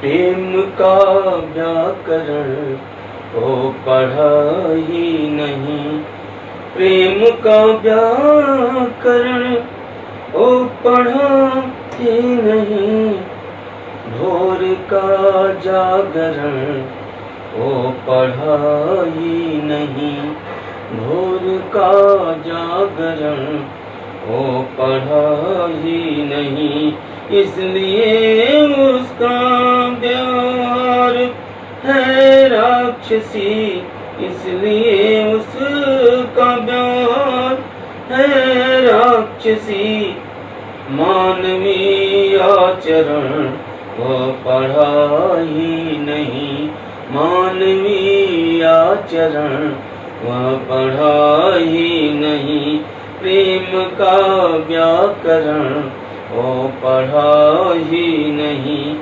प्रेम का व्याकरण वो पढ़ा ही नहीं। प्रेम का व्याकरण वो पढ़ा ही नहीं। भोर का जागरण वो पढ़ा ही नहीं। भोर का जागरण वो पढ़ा ही नहीं। इसलिए उसका व्यवहार है राक्षसी। इसलिए उसका व्यवहार है राक्षसी। मानवीय आचरण वो पढ़ा ही नहीं। मानवीय आचरण वह पढ़ा ही नहीं। प्रेम का व्याकरण वो पढ़ा ही नहीं।